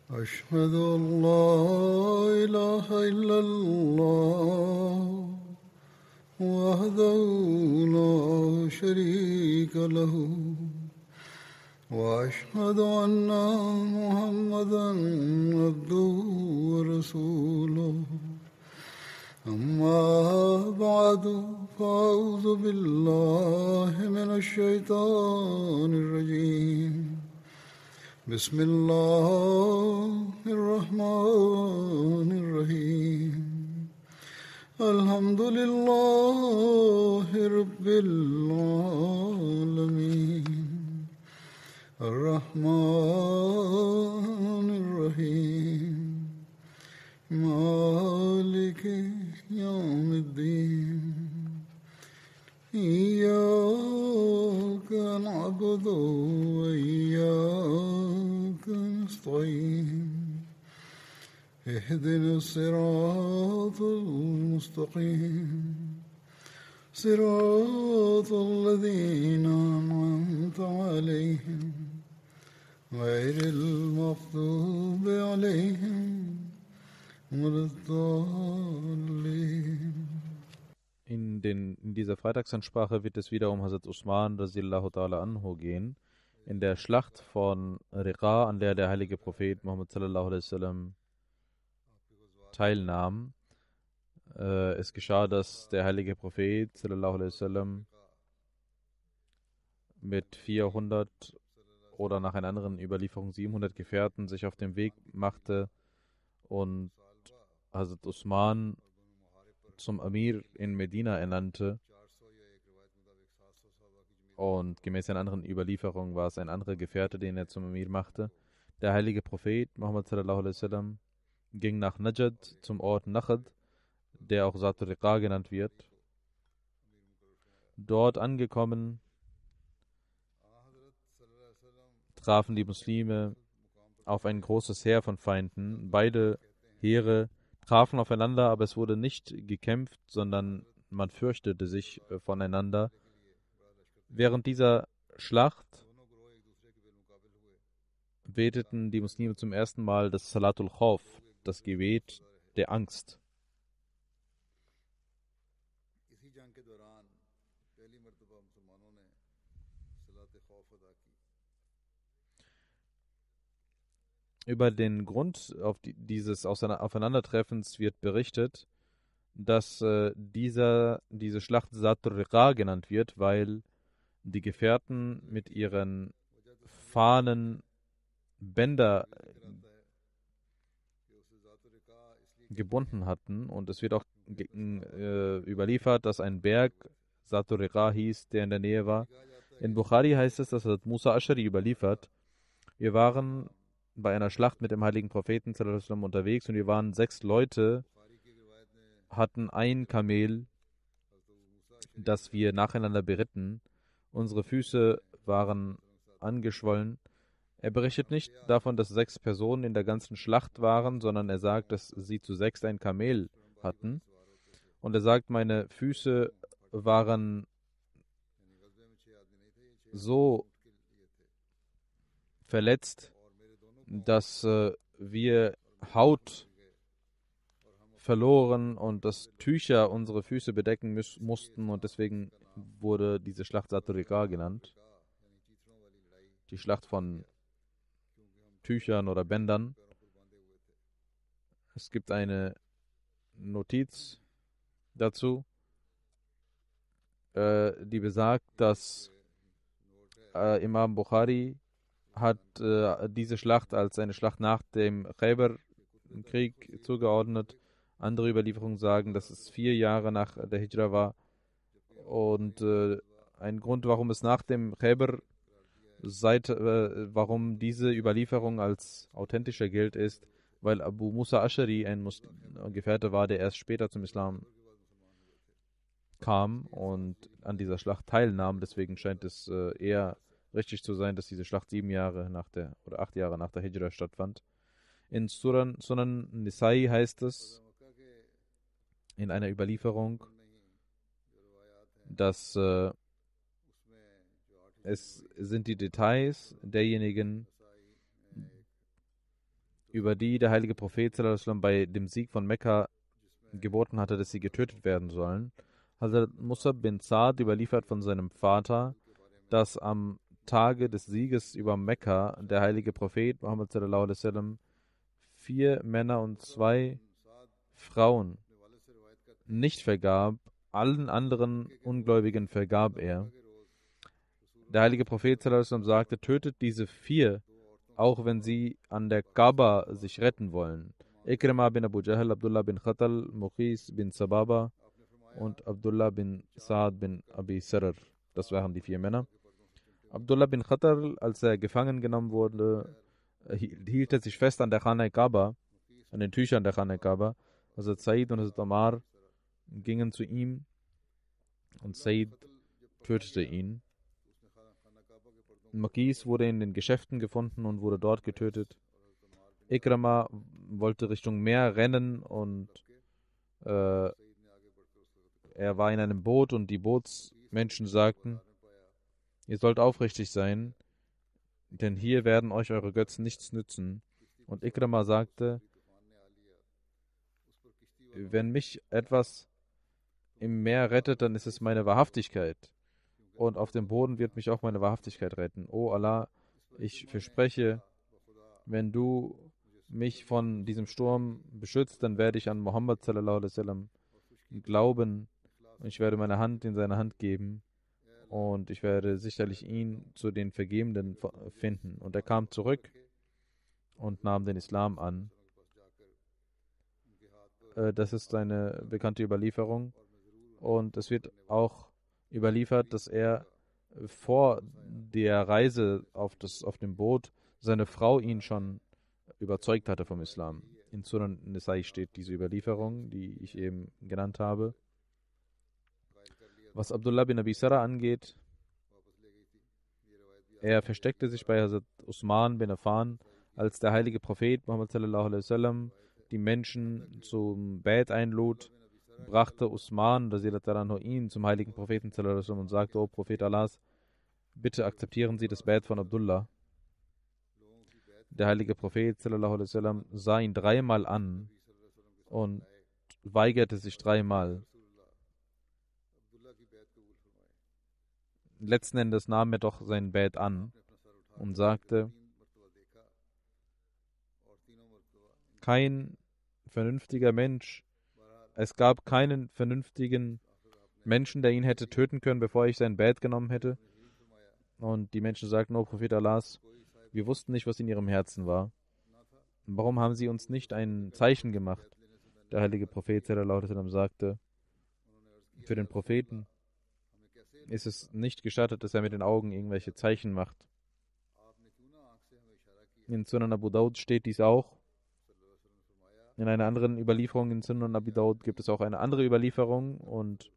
أشهد أن لا إله إلا الله وحده لا شريك له وأشهد أن محمدا عبده ورسوله أما بعد فأعوذ بالله من الشيطان الرجيم بسم الله الرحمن الرحيم الحمد لله رب العالمين الرحمن الرحيم مالك يوم الدين إياك نعبد وإياك نستعين اهدنا الصراط المستقيم صراط الذين أنعمت عليهم غير المغضوب عليهم ولا الضالين. In dieser Freitagsansprache wird es wieder um Hazrat Usman radhiyallahu ta'ala anhu gehen. In der Schlacht von Riqa, an der der heilige Prophet Muhammad sallallahu alaihi wasallam teilnahm. Es geschah, dass der heilige Prophet sallallahu alaihi wasallam mit 400 oder nach einer anderen Überlieferung 700 Gefährten sich auf den Weg machte und Hazrat Usman zum Amir in Medina ernannte. Und gemäß einer anderen Überlieferung war es ein anderer Gefährte, den er zum Amir machte. Der heilige Prophet Muhammad sallallahu alaihi wasallam ging nach Najd zum Ort Najd, der auch Zatul Riqa genannt wird. Dort angekommen trafen die Muslime auf ein großes Heer von Feinden. Beide Heere trafen aufeinander, aber es wurde nicht gekämpft, sondern man fürchtete sich voneinander. Während dieser Schlacht beteten die Muslime zum ersten Mal das Salatul Khawf, das Gebet der Angst. Über den Grund dieses Aufeinandertreffens wird berichtet, dass diese Schlacht Zatul Riqa genannt wird, weil die Gefährten mit ihren Fahnen Bänder gebunden hatten. Und es wird auch überliefert, dass ein Berg Zatul Riqa hieß, der in der Nähe war. In Bukhari heißt es, dass Musa Ashari überliefert, wir waren bei einer Schlacht mit dem heiligen Propheten unterwegs und wir waren 6 Leute, hatten ein Kamel, das wir nacheinander beritten. Unsere Füße waren angeschwollen. Er berichtet nicht davon, dass 6 Personen in der ganzen Schlacht waren, sondern er sagt, dass sie zu 6 ein Kamel hatten. Und er sagt, meine Füße waren so verletzt, dass wir Haut verloren und dass Tücher unsere Füße bedecken mussten und deswegen wurde diese Schlacht Zatul Riqa genannt. Die Schlacht von Tüchern oder Bändern. Es gibt eine Notiz dazu, die besagt, dass Imam Bukhari hat diese Schlacht als eine Schlacht nach dem Khaybar-Krieg zugeordnet. Andere Überlieferungen sagen, dass es 4 Jahre nach der Hijra war. Und ein Grund, warum es nach dem Khaybar warum diese Überlieferung als authentischer gilt, ist, weil Abu Musa Ashari ein Gefährte war, der erst später zum Islam kam und an dieser Schlacht teilnahm. Deswegen scheint es eher richtig zu sein, dass diese Schlacht 8 Jahre nach der Hijra stattfand. In Sunan Nisai heißt es in einer Überlieferung, dass es sind die Details derjenigen, über die der heilige Prophet sallallahu alaihi wasallam bei dem Sieg von Mekka geboten hatte, dass sie getötet werden sollen. Hazrat Musab bin Saad überliefert von seinem Vater, dass am Tage des Sieges über Mekka der heilige Prophet Muhammad sallallahu alaihi wasallam 4 Männer und 2 Frauen nicht vergab, allen anderen Ungläubigen vergab er. Der heilige Prophet sallallahu alaihi wasallam sagte, tötet diese 4, auch wenn sie an der Kaaba sich retten wollen. Ikrima bin Abu Jahl, Abdullah bin Khatal, Muqis bin Sababa und Abdullah bin Saad bin Abi Sarar. Das waren die 4 Männer. Abdullah bin Khatal, als er gefangen genommen wurde, hielt er sich fest an der Khana Kaaba, an den Tüchern der Khana Kaaba. Hazrat Said und Hazrat Omar gingen zu ihm und Said tötete ihn. Makis wurde in den Geschäften gefunden und wurde dort getötet. Ikrama wollte Richtung Meer rennen und er war in einem Boot und die Bootsmenschen sagten, ihr sollt aufrichtig sein, denn hier werden euch eure Götzen nichts nützen. Und Ikrama sagte, wenn mich etwas im Meer rettet, dann ist es meine Wahrhaftigkeit. Und auf dem Boden wird mich auch meine Wahrhaftigkeit retten. O Allah, ich verspreche, wenn du mich von diesem Sturm beschützt, dann werde ich an Muhammad sallallahu alaihi wasallam glauben und ich werde meine Hand in seine Hand geben und ich werde sicherlich ihn zu den Vergebenden finden. Und er kam zurück und nahm den Islam an. Das ist eine bekannte Überlieferung und es wird auch überliefert, dass er vor der Reise auf dem Boot seine Frau ihn schon überzeugt hatte vom Islam. In Sunan Nisai steht diese Überlieferung, die ich eben genannt habe. Was Abdullah bin Abi Sarah angeht, er versteckte sich bei Hazrat Usman bin Affan, als der heilige Prophet Muhammad sallallahu alaihi wasallam die Menschen zum Bait einlud, brachte Usman ihn zum heiligen Propheten sallallahu alaihi wasallam und sagte, O Prophet Allahs, bitte akzeptieren Sie das Bait von Abdullah. Der heilige Prophet sallallahu alaihi wasallam sah ihn 3-mal an und weigerte sich 3-mal. Letzten Endes nahm er doch sein Bait an und sagte, kein vernünftiger Mensch, es gab keinen vernünftigen Menschen, der ihn hätte töten können, bevor ich sein Bait genommen hätte. Und die Menschen sagten, O Prophet Allahs, wir wussten nicht, was in ihrem Herzen war. Warum haben sie uns nicht ein Zeichen gemacht? Der heilige Prophet sallallahu alaihi wasallam sagte, für den Propheten ist es nicht gestattet, dass er mit den Augen irgendwelche Zeichen macht. In Sunan Abu Dawud steht dies auch. In einer anderen Überlieferung in Sunan Abu Dawud gibt es auch eine andere Überlieferung und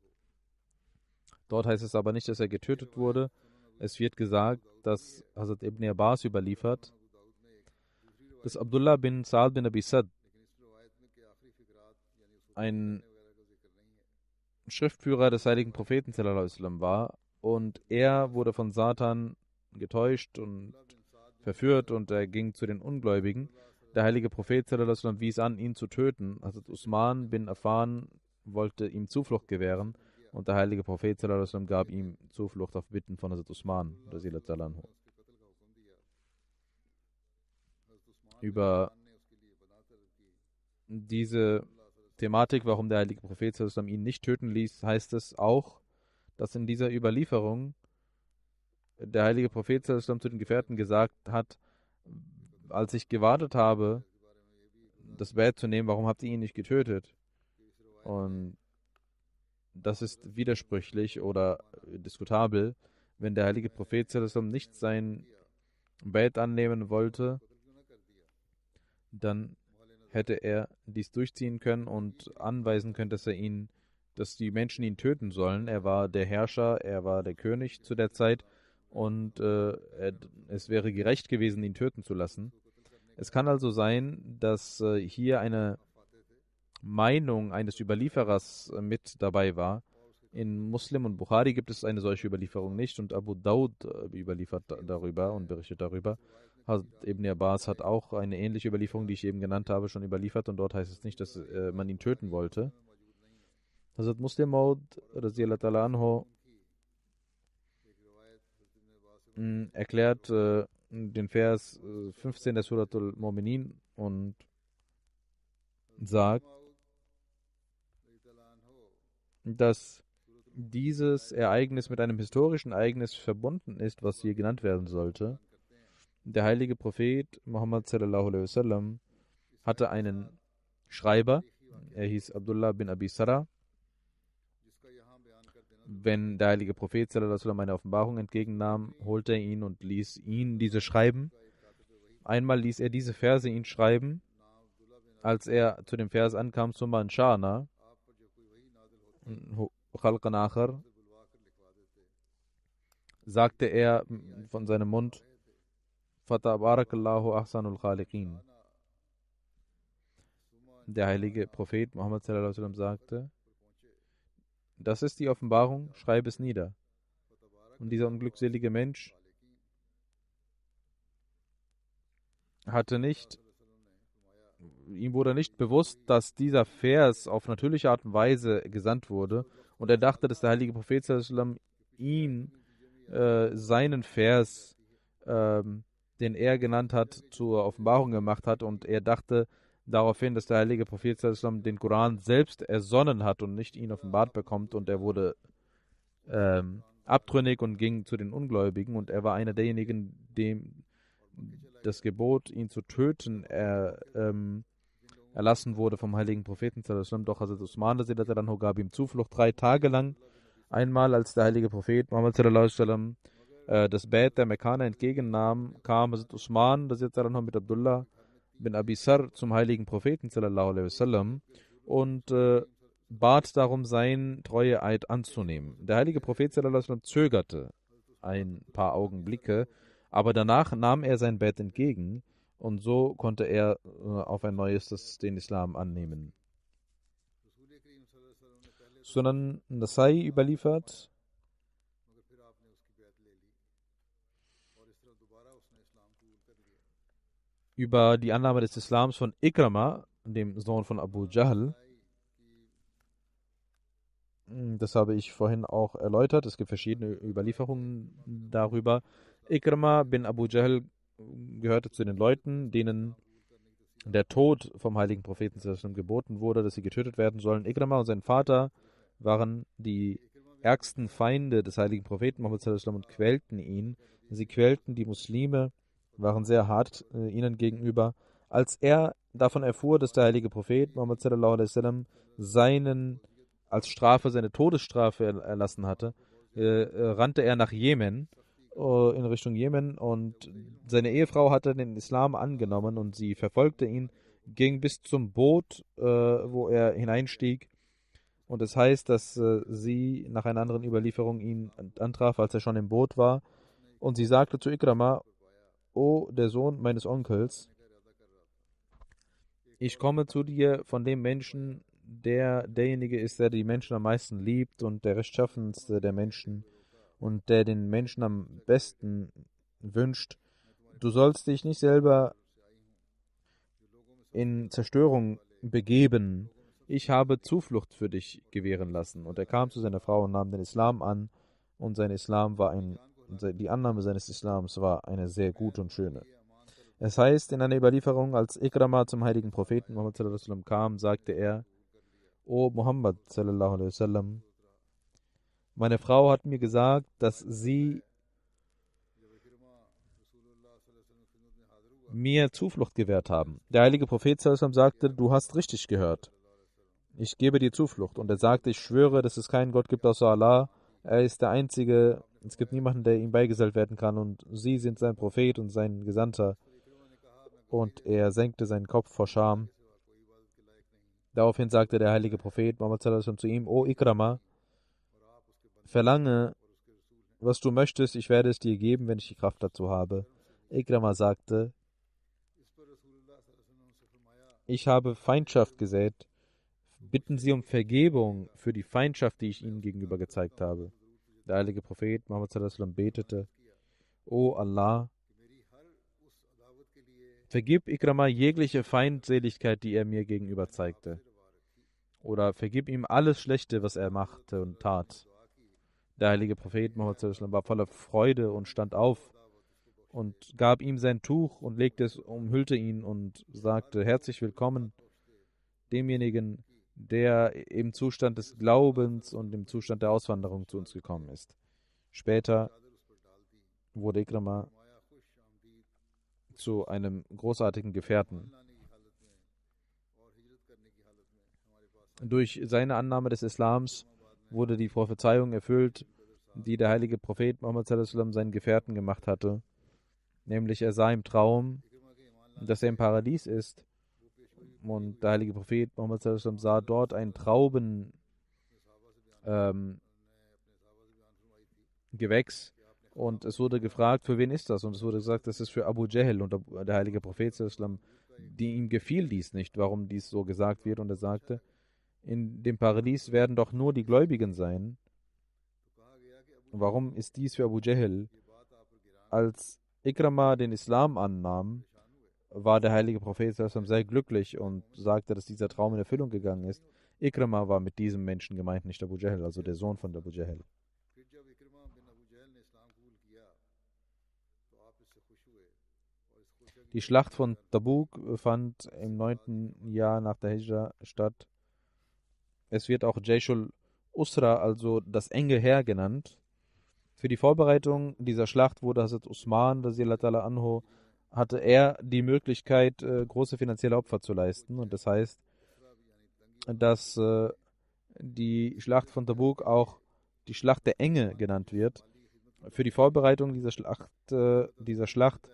dort heißt es aber nicht, dass er getötet wurde. Es wird gesagt, dass Hazrat Ibn Abbas überliefert, dass Abdullah bin Saad bin Abi Sad ein Schriftführer des heiligen Propheten sallallahu alaihi wasallam war und er wurde von Satan getäuscht und verführt und er ging zu den Ungläubigen. Der heilige Prophet sallallahu alaihi wasallam wies an, ihn zu töten. Hazrat Usman bin Affan wollte ihm Zuflucht gewähren und der heilige Prophet sallallahu alaihi wasallam gab ihm Zuflucht auf Bitten von Hazrat Usman. Über diese Thematik, warum der heilige Prophet sallallahu alaihi wasallam ihn nicht töten ließ, heißt es auch, dass in dieser Überlieferung der heilige Prophet sallallahu alaihi wasallam zu den Gefährten gesagt hat, als ich gewartet habe, das Bait zu nehmen, warum habt ihr ihn nicht getötet? Und das ist widersprüchlich oder diskutabel, wenn der heilige Prophet sallallahu alaihi wasallam nicht sein Bait annehmen wollte, dann hätte er dies durchziehen können und anweisen können, dass die Menschen ihn töten sollen. Er war der Herrscher, er war der König zu der Zeit und es wäre gerecht gewesen, ihn töten zu lassen. Es kann also sein, dass hier eine Meinung eines Überlieferers mit dabei war. In Muslim und Bukhari gibt es eine solche Überlieferung nicht und Abu Dawud überliefert darüber und berichtet darüber. Hazrat Ibn Abbas hat auch eine ähnliche Überlieferung, die ich eben genannt habe, schon überliefert und dort heißt es nicht, dass man ihn töten wollte. Hazrat Muslim Maud radiyallahu ta'ala anhu erklärt den Vers 15 der Suratul Mu'minin und sagt, dass dieses Ereignis mit einem historischen Ereignis verbunden ist, was hier genannt werden sollte. Der heilige Prophet Muhammad sallallahu alaihi wasallam hatte einen Schreiber, er hieß Abdullah bin Abi Sarah. Wenn der heilige Prophet sallallahu alaihi wasallam eine Offenbarung entgegennahm, holte er ihn und ließ ihn diese schreiben. Einmal ließ er diese Verse ihn schreiben. Als er zu dem Vers ankam, Summa Ansha'na, Khalqan Akhar, sagte er von seinem Mund, Fatabarakallahu ahsanul khaliqin. Der heilige Prophet Muhammad sallallahu alaihi wasallam sagte, das ist die Offenbarung, schreibe es nieder. Und dieser unglückselige Mensch ihm wurde nicht bewusst, dass dieser Vers auf natürliche Art und Weise gesandt wurde. Und er dachte, dass der heilige Prophet sallallahu alaihi wasallam seinen Vers, den er genannt hat, zur Offenbarung gemacht hat. Und er dachte daraufhin, dass der heilige Prophet sallallahu alaihi wasallam den Koran selbst ersonnen hat und nicht ihn offenbart bekommt. Und er wurde abtrünnig und ging zu den Ungläubigen. Und er war einer derjenigen, dem das Gebot, ihn zu töten, erlassen wurde vom heiligen Propheten sallallahu alaihi wasallam. Doch Hazrat Usman gab ihm Zuflucht 3 Tage lang. Einmal, als der heilige Prophet Muhammad sallallahu alaihi wasallam das Bett der Mekkaner entgegennahm, kam Hazrat Usman mit Abdullah bin Abi Sar zum heiligen Propheten sallallahu alaihi wasallam und bat darum, seinen Treueeid anzunehmen. Der heilige Prophet sallallahu alaihi wasallam zögerte ein paar Augenblicke, aber danach nahm er sein Bett entgegen und so konnte er auf ein neues den Islam annehmen. Sunan Nasai überliefert, über die Annahme des Islams von Ikrama, dem Sohn von Abu Jahl. Das habe ich vorhin auch erläutert. Es gibt verschiedene Überlieferungen darüber. Ikrama bin Abu Jahl gehörte zu den Leuten, denen der Tod vom heiligen Propheten geboten wurde, dass sie getötet werden sollen. Ikrama und sein Vater waren die ärgsten Feinde des heiligen Propheten Muhammad und quälten ihn. Sie quälten die Muslime, waren sehr hart ihnen gegenüber. Als er davon erfuhr, dass der heilige Prophet Muhammad als Strafe seine Todesstrafe erlassen hatte, rannte er nach Jemen, in Richtung Jemen, und seine Ehefrau hatte den Islam angenommen und sie verfolgte ihn, ging bis zum Boot, wo er hineinstieg. Und es heißt, dass sie nach einer anderen Überlieferung ihn antraf, als er schon im Boot war. Und sie sagte zu Ikrama, O der Sohn meines Onkels, ich komme zu dir von dem Menschen, der derjenige ist, der die Menschen am meisten liebt und der rechtschaffenste der Menschen und der den Menschen am besten wünscht. Du sollst dich nicht selber in Zerstörung begeben. Ich habe Zuflucht für dich gewähren lassen. Und er kam zu seiner Frau und nahm den Islam an. Und die Annahme seines Islams war eine sehr gute und schöne. Es heißt in einer Überlieferung, als Ikrama zum heiligen Propheten Muhammad sallallahu alaihi wasallam kam, sagte er, O Muhammad sallallahu alaihi wasallam, meine Frau hat mir gesagt, dass sie mir Zuflucht gewährt haben. Der heilige Prophet sallallahu alaihi wasallam sagte, du hast richtig gehört. Ich gebe dir Zuflucht. Und er sagte, ich schwöre, dass es keinen Gott gibt außer Allah. Er ist der Einzige, es gibt niemanden, der ihm beigesellt werden kann. Und sie sind sein Prophet und sein Gesandter. Und er senkte seinen Kopf vor Scham. Daraufhin sagte der heilige Prophet Muhammad sallallahu alaihi wasallam zu ihm, O Ikrama, verlange, was du möchtest, ich werde es dir geben, wenn ich die Kraft dazu habe. Ikrama sagte, ich habe Feindschaft gesät. Bitten Sie um Vergebung für die Feindschaft, die ich Ihnen gegenüber gezeigt habe. Der heilige Prophet Muhammad sallallahu alaihi wasallam betete, O Allah, vergib Ikrama jegliche Feindseligkeit, die er mir gegenüber zeigte. Oder vergib ihm alles Schlechte, was er machte und tat. Der heilige Prophet Muhammad sallallahu alaihi wasallam war voller Freude und stand auf und gab ihm sein Tuch und legte es, umhüllte ihn und sagte: Herzlich willkommen demjenigen, der im Zustand des Glaubens und im Zustand der Auswanderung zu uns gekommen ist. Später wurde Ikrama zu einem großartigen Gefährten. Durch seine Annahme des Islams wurde die Prophezeiung erfüllt, die der heilige Prophet Muhammad sallallahu alaihi wasallam seinen Gefährten gemacht hatte. Nämlich er sah im Traum, dass er im Paradies ist. Und der heilige Prophet Muhammad sallallahu alaihi wasallam sah dort ein Traubengewächs. Und es wurde gefragt, für wen ist das? Und es wurde gesagt, das ist für Abu Jahl. Und der heilige Prophet sallallahu alaihi wasallam, ihm gefiel dies nicht, warum dies so gesagt wird. Und er sagte: In dem Paradies werden doch nur die Gläubigen sein. Warum ist dies für Abu Jahl? Als Ikrama den Islam annahm, war der heilige Prophet sehr glücklich und sagte, dass dieser Traum in Erfüllung gegangen ist. Ikrama war mit diesem Menschen gemeint, nicht Abu Jahl, also der Sohn von Abu Jahl. Die Schlacht von Tabuk fand im 9. Jahr nach der Hijra statt. Es wird auch Jayshul Usra, also das enge Heer, genannt. Für die Vorbereitung dieser Schlacht wurde Hazrat Usman anhu, hatte er die Möglichkeit, große finanzielle Opfer zu leisten. Und das heißt, dass die Schlacht von Tabuk auch die Schlacht der Enge genannt wird. Für die Vorbereitung dieser Schlacht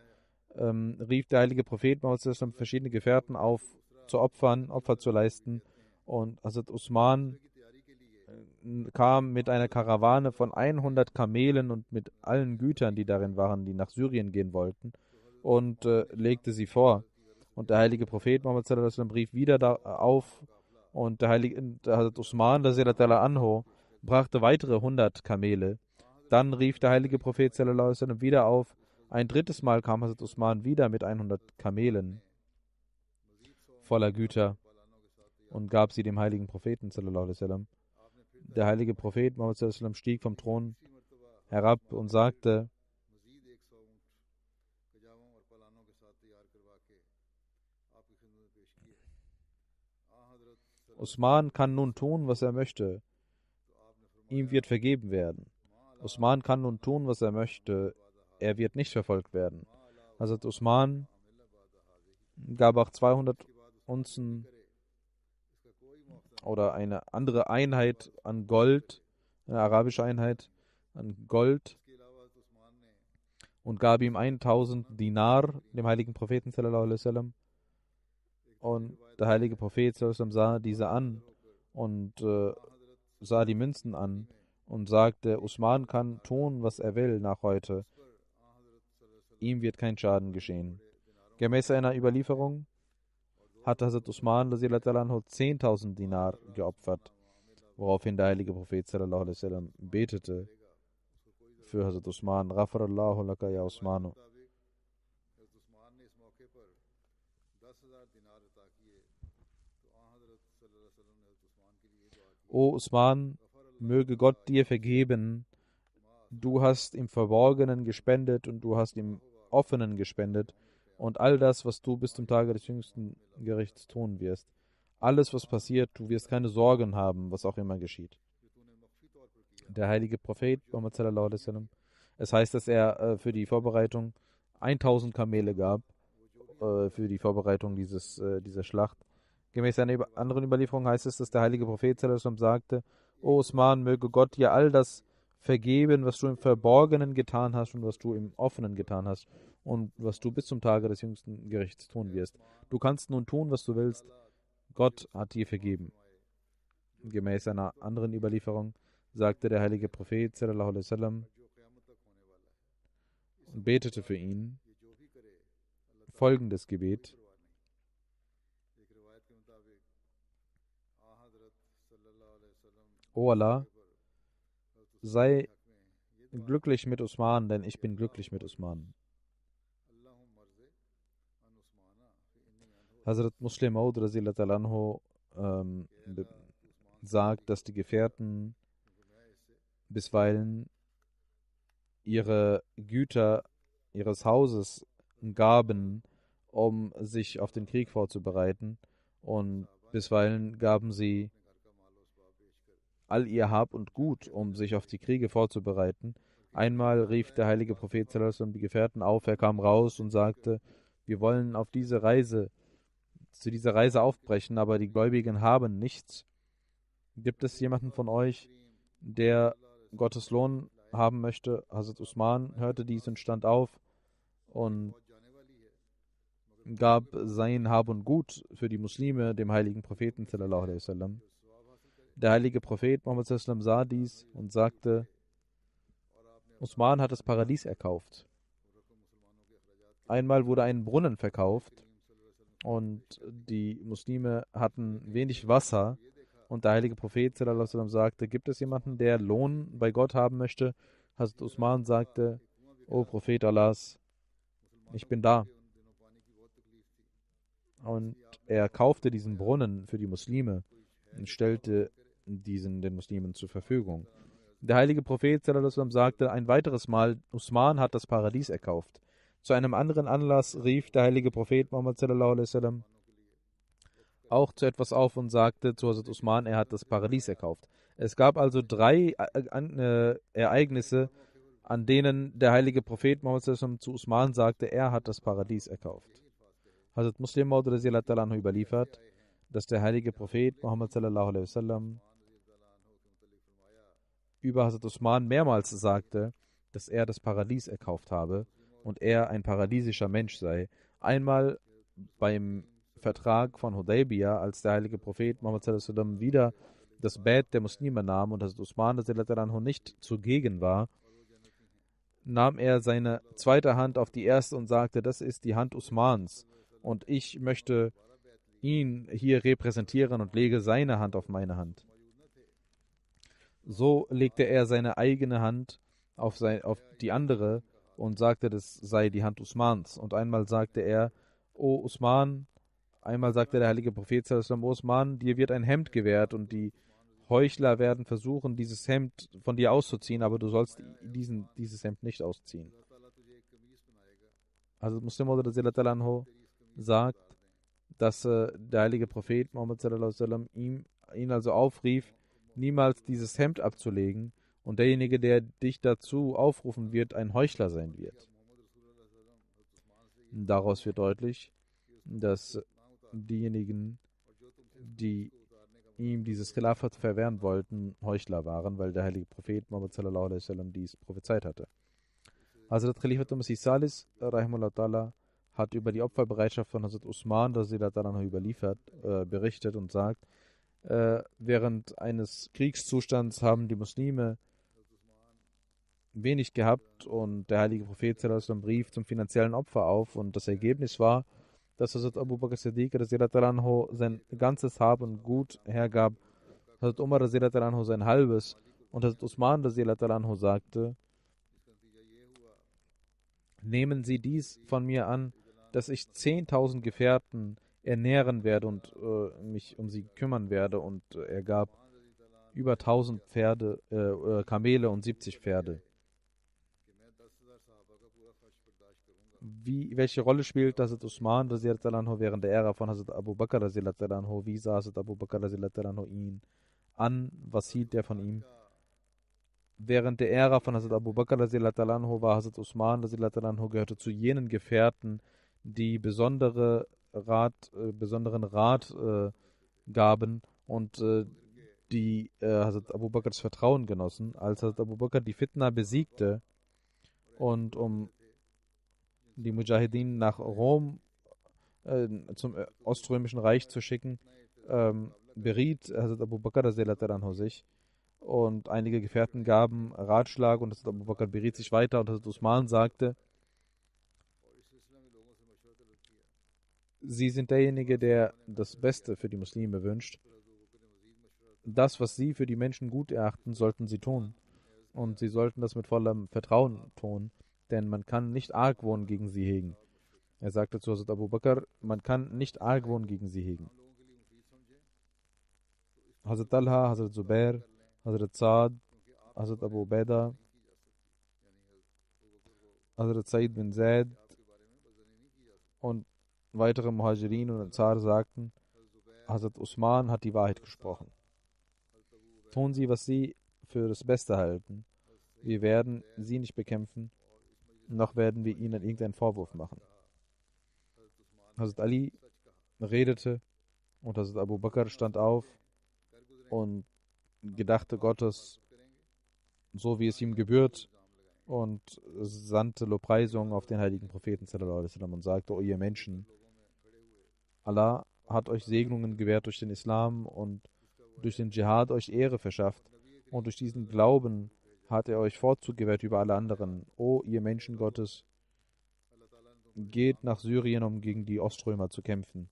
rief der heilige Prophet verschiedene Gefährten auf, Opfer zu leisten. Und Hazrat Usman kam mit einer Karawane von 100 Kamelen und mit allen Gütern, die darin waren, die nach Syrien gehen wollten, und legte sie vor. Und der heilige Prophet Muhammad sallallahu alaihi wasallam rief wieder auf, und der Hazrat Usman anhu brachte weitere 100 Kamele. Dann rief der heilige Prophet sallallahu alaihi wasallam wieder auf. Ein drittes Mal kam Hazrat Usman wieder mit 100 Kamelen voller Güter und gab sie dem heiligen Propheten sallallahu alaihi wasallam. Der heilige Prophet Muhammad sallallahu alaihi wasallam stieg vom Thron herab und sagte: Usman kann nun tun, was er möchte. Ihm wird vergeben werden. Usman kann nun tun, was er möchte. Er wird nicht verfolgt werden. Hazrat Usman gab auch 200 Unzen oder eine andere Einheit an Gold, eine arabische Einheit an Gold, und gab ihm 1000 Dinar, dem heiligen Propheten sallallahu alaihi wasallam. Und der heilige Prophet sallallahu alaihi wasallam sah diese an und sah die Münzen an und sagte: Usman kann tun, was er will nach heute. Ihm wird kein Schaden geschehen. Gemäß einer Überlieferung hatte Hazrat Usman 10.000 Dinar geopfert, woraufhin der heilige Prophet sallallahu alaihi wasallam betete für Hazrat Usman: Ghafarallahu laka ya Usmanu. O Usman, möge Gott dir vergeben. Du hast im Verborgenen gespendet und du hast im Offenen gespendet. Und all das, was du bis zum Tage des jüngsten Gerichts tun wirst. Alles, was passiert, du wirst keine Sorgen haben, was auch immer geschieht. Der heilige Prophet Muhammad sallallahu alaihi wasallam, es heißt, dass er für die Vorbereitung 1000 Kamele gab, für die Vorbereitung dieser Schlacht. Gemäß einer anderen Überlieferung heißt es, dass der heilige Prophet sallallahu alaihi wasallam sagte: O Usman, möge Gott dir all das vergeben, was du im Verborgenen getan hast und was du im Offenen getan hast und was du bis zum Tage des jüngsten Gerichts tun wirst. Du kannst nun tun, was du willst. Gott hat dir vergeben. Gemäß einer anderen Überlieferung sagte der heilige Prophet sallallahu alaihi wasallam und betete für ihn folgendes Gebet: O Allah, sei glücklich mit Usman, denn ich bin glücklich mit Usman. Hazrat Muslim Maud anhu sagt, dass die Gefährten bisweilen ihre Güter ihres Hauses gaben, um sich auf den Krieg vorzubereiten, und bisweilen gaben sie all ihr Hab und Gut, um sich auf die Kriege vorzubereiten. Einmal rief der heilige Prophet sallallahu alaihi wasallam die Gefährten auf, er kam raus und sagte, wir wollen auf diese Reise, zu dieser Reise aufbrechen, aber die Gläubigen haben nichts. Gibt es jemanden von euch, der Gottes Lohn haben möchte? Hazrat Usman hörte dies und stand auf und gab sein Hab und Gut für die Muslime dem heiligen Propheten sallallahu alaihi wasallam. Der heilige Prophet Muhammad sallallahu alaihi wasallam sah dies und sagte, Usman hat das Paradies erkauft. Einmal wurde ein Brunnen verkauft und die Muslime hatten wenig Wasser, und der heilige Prophet sallallahu alaihi wasallam sagte, gibt es jemanden, der Lohn bei Gott haben möchte? Hazrat Usman sagte, O Prophet Allahs, ich bin da. Und er kaufte diesen Brunnen für die Muslime und stellte diesen den Muslimen zur Verfügung. Der heilige Prophet sallallahu alaihi wasallam sagte ein weiteres Mal, Usman hat das Paradies erkauft. Zu einem anderen Anlass rief der heilige Prophet Muhammad sallallahu alaihi wasallam auch zu etwas auf und sagte zu Hazrat Usman, er hat das Paradies erkauft. Es gab also drei Ereignisse, an denen der heilige Prophet Muhammad sallallahu alaihi wasallam zu Usman sagte, er hat das Paradies erkauft. Hazrat Muslim Maud überliefert, dass der heilige Prophet Muhammad sallallahu alaihi wasallam über Hazrat Usman mehrmals sagte, dass er das Paradies erkauft habe und er ein paradiesischer Mensch sei. Einmal beim Vertrag von Hudaybiyah, als der heilige Prophet Muhammad sallallahu alaihi wasallam wieder das Bett der Muslime nahm und Hazrat Usman nicht zugegen war, nahm er seine zweite Hand auf die erste und sagte, das ist die Hand Usmans und ich möchte ihn hier repräsentieren und lege seine Hand auf meine Hand. So legte er seine eigene Hand auf die andere und sagte, das sei die Hand Usmans. Und einmal sagte er, O Usman, einmal sagte der heilige Prophet sallallahu alaihi wasallam, O Usman, dir wird ein Hemd gewährt und die Heuchler werden versuchen, dieses Hemd von dir auszuziehen, aber du sollst dieses Hemd nicht ausziehen. Also Muslim anhu sagt, dass der heilige Prophet Muhammad sallallahu alaihi wasallam ihn also aufrief, niemals dieses Hemd abzulegen, und derjenige, der dich dazu aufrufen wird, ein Heuchler sein wird. Daraus wird deutlich, dass diejenigen, die ihm dieses Khilafat verwehren wollten, Heuchler waren, weil der heilige Prophet Muhammad sallallahu alaihi wasallam dies prophezeit hatte. Hazrat Khalifat Masih Salis rahimahullah ta'ala hat über die Opferbereitschaft von Hazrat Usman berichtet und sagt, während eines Kriegszustands haben die Muslime wenig gehabt und der heilige Prophet sallallahu alaihi wasallam rief zum finanziellen Opfer auf, und das Ergebnis war, dass Hazrat Abu Bakr Siddiq sein ganzes Hab und Gut hergab, Hazrat Umar sein halbes, und Hazrat Usman sagte, nehmen Sie dies von mir an, dass ich 10.000 Gefährten ernähren werde und mich um sie kümmern werde, und er gab über 1.000 Kamele und 70 Pferde. Welche Rolle spielt Hazrat Usman während der Ära von Hazrat Abu Bakr? Wie sah Hazrat Abu Bakr ihn an? Was hielt er von ihm? Während der Ära von Hazrat Abu Bakr war Hazrat Usman gehörte zu jenen Gefährten, die besonderen Rat gaben und die Hazrat Abu Bakrs Vertrauen genossen. Als Hazrat Abu Bakr die Fitna besiegte und um die Mujahideen nach Rom zum Oströmischen Reich zu schicken, beriet Hazrat Abu Bakr sich, und einige Gefährten gaben Ratschlag und Hazrat Abu Bakr beriet sich weiter, und Hazrat Usman sagte, Sie sind derjenige, der das Beste für die Muslime wünscht. Das, was Sie für die Menschen gut erachten, sollten Sie tun. Und Sie sollten das mit vollem Vertrauen tun, denn man kann nicht Argwohn gegen Sie hegen. Er sagte zu Hazrat Abu Bakr, man kann nicht Argwohn gegen sie hegen. Hazrat Talha, Hazrat Zubair, Hazrat Saad, Hazrat Abu Ubaidah, Hazrat Said bin Zaid und weitere Muhajirin und Ansar sagten, Hazrat Usman hat die Wahrheit gesprochen. Tun Sie, was Sie für das Beste halten. Wir werden Sie nicht bekämpfen, noch werden wir Ihnen irgendeinen Vorwurf machen. Hazrat Ali redete und Hazrat Abu Bakr stand auf und gedachte Gottes, so wie es ihm gebührt, und sandte Lobpreisungen auf den heiligen Propheten sallallahu alaihi wasallam und sagte, o ihr Menschen, Allah hat euch Segnungen gewährt durch den Islam und durch den Dschihad euch Ehre verschafft und durch diesen Glauben hat er euch Vorzug gewährt über alle anderen. O ihr Menschen Gottes, geht nach Syrien, um gegen die Oströmer zu kämpfen.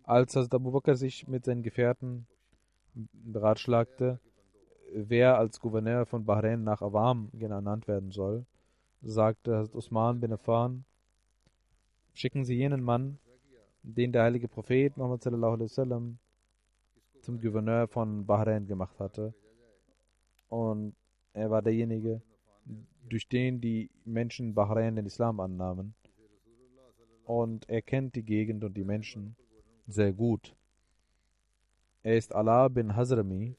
Als Hazrat Abu Bakr sich mit seinen Gefährten beratschlagte, wer als Gouverneur von Bahrain nach Awam ernannt werden soll, sagte Hazrat Usman bin Affan, schicken Sie jenen Mann, den der heilige Prophet Muhammad sallallahu alaihi wasallam zum Gouverneur von Bahrain gemacht hatte. Und er war derjenige, durch den die Menschen Bahrain den Islam annahmen. Und er kennt die Gegend und die Menschen sehr gut. Er ist Ala bin Hazrami.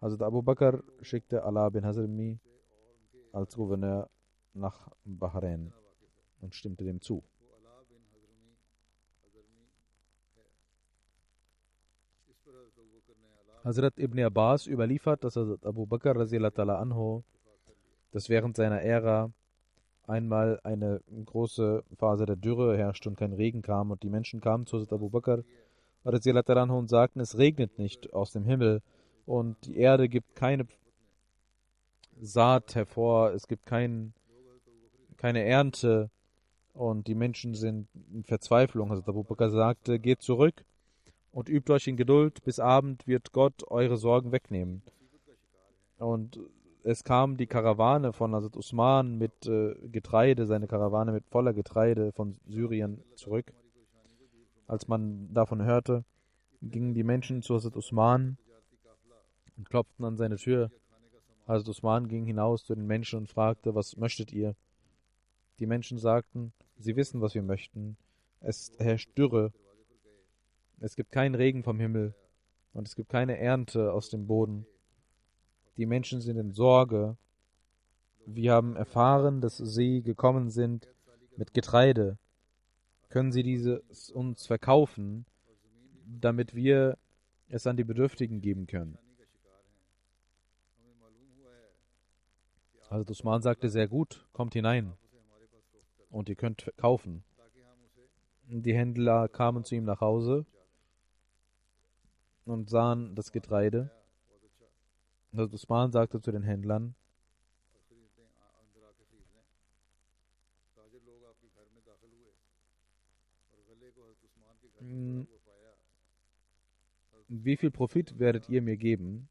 Hazrat Abu Bakr schickte Ala bin Hazrami als Gouverneur nach Bahrain und stimmte dem zu. Hazrat Ibn Abbas überliefert, dass Hazrat Abu Bakr radiallahu anhu, dass während seiner Ära einmal eine große Phase der Dürre herrschte und kein Regen kam und die Menschen kamen zu Hazrat Abu Bakr radiallahu anhu und sagten, es regnet nicht aus dem Himmel und die Erde gibt keine Saat hervor, es gibt keine Ernte und die Menschen sind in Verzweiflung. Hazrat Abu Bakr sagte, geht zurück und übt euch in Geduld, bis Abend wird Gott eure Sorgen wegnehmen. Und es kam die Karawane von Hazrat Usman mit Getreide, seine Karawane mit voller Getreide von Syrien zurück. Als man davon hörte, gingen die Menschen zu Hazrat Usman und klopften an seine Tür. Hazrat Usman ging hinaus zu den Menschen und fragte, was möchtet ihr? Die Menschen sagten, sie wissen, was wir möchten. Es herrscht Dürre. Es gibt keinen Regen vom Himmel und es gibt keine Ernte aus dem Boden. Die Menschen sind in Sorge. Wir haben erfahren, dass sie gekommen sind mit Getreide. Können sie dieses uns verkaufen, damit wir es an die Bedürftigen geben können? Also Usman sagte, sehr gut, kommt hinein und ihr könnt kaufen. Die Händler kamen zu ihm nach Hause und sahen das Getreide. Und Usman sagte zu den Händlern, wie viel Profit werdet ihr mir geben?